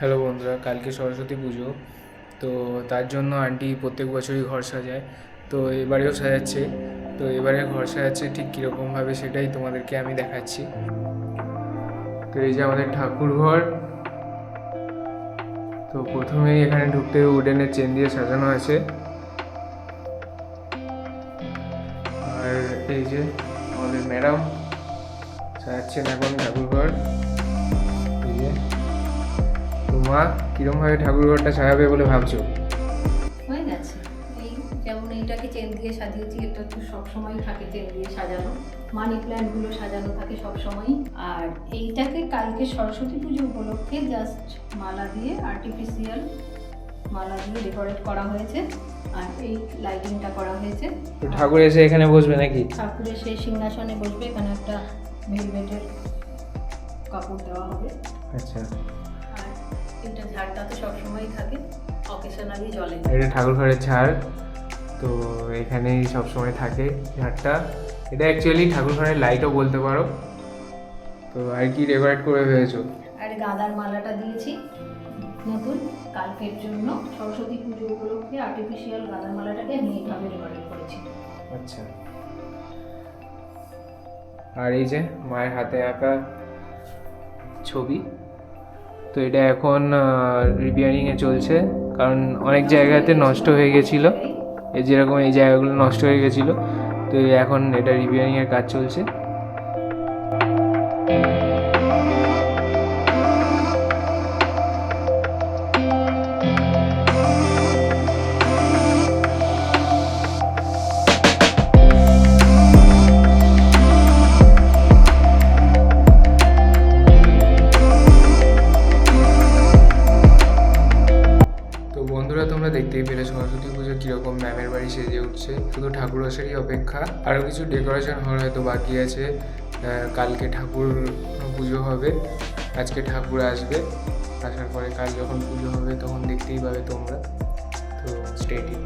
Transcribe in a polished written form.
Hello বন্ধুরা, কালকে সরস্বতী পুজো। তো তার জন্য আন্টি প্রত্যেক বছরই ঘর সাজায়। তো এবারেও সাজাচ্ছে। তো এবারে ঘর সাজাচ্ছে ঠিক কীরকমভাবে সেটাই তোমাদেরকে আমি দেখাচ্ছি। তো এই যে আমাদের ঠাকুর ঘর। তো প্রথমেই এখানে ঢুকতে উডেনের চেন দিয়ে সাজানো আছে। আর এই যে আমাদের ম্যাডাম সাজাচ্ছেন এখন ঠাকুর ঘর। এই যে মা কিরমভাবে ঠাকুর ঘরটা সাজাবে বলে ভাবছো? হয়ে গেছে। এই যেমন এইটাকে চেন দিয়ে সাজিয়েছি, এটা তো সবসময় থাকে চেন দিয়ে সাজানো। মানি প্ল্যান্টগুলো সাজানো থাকে সবসময়। আর এইটাকে কালকে সরস্বতী পুজো উপলক্ষে জাস্ট মালা দিয়ে, আর্টিফিশিয়াল মালা দিয়ে ডেকোরেট করা হয়েছে। আর এই লাইটিংটা করা হয়েছে। তো ঠাকুর এসে এখানে বসবে নাকি? ঠাকুরের সেই সিংহাসনে বসবে। এখানে একটা ভেলভেটের কাপড় দেওয়া হবে। আচ্ছা, আর এটা ঝাড়টা তো সবসময় থাকে, অকেশনালি জ্বলে। এটা ঠাকুর ঘরের ঝাড়। তো এখানেই সবসময় থাকে ঝাড়টা। এটা অ্যাকচুয়ালি ঠাকুর ঘরের লাইটও বলতে পারো। তো আর কি ডেকোরেট করে ভেবেছো? আর গাঁদার মালাটা দিয়েছি নতুন কালকের জন্য, সরস্বতী পুজো উপলক্ষে আর্টিফিশিয়াল গাঁদার মালাটাকে আমি এইভাবে ডেকোরেট করেছি। আচ্ছা, আর এই যে মায়ের হাতে আঁকা ছবি। তো এটা এখন রিপেয়ারিংয়ে চলছে, কারণ অনেক জায়গাতে নষ্ট হয়ে গেছিলো। এই যেরকম এই জায়গাগুলো নষ্ট হয়ে গেছিলো। তো এখন এটা রিপেয়ারিংয়ের কাজ চলছে। বন্ধুরা, তোমরা দেখতেই পেলে সরস্বতী পুজো কীরকম ম্যামের বাড়ি সেজে উঠছে। শুধু ঠাকুর আসারই অপেক্ষা, আরও কিছু ডেকোরেশন হওয়ার হয়তো বাকি আছে। কালকে ঠাকুর পুজো হবে, আজকে ঠাকুর আসবে। আসার পরে কাল যখন পুজো হবে তখন দেখতেই পাবে তোমরা। তো স্টে টিউন।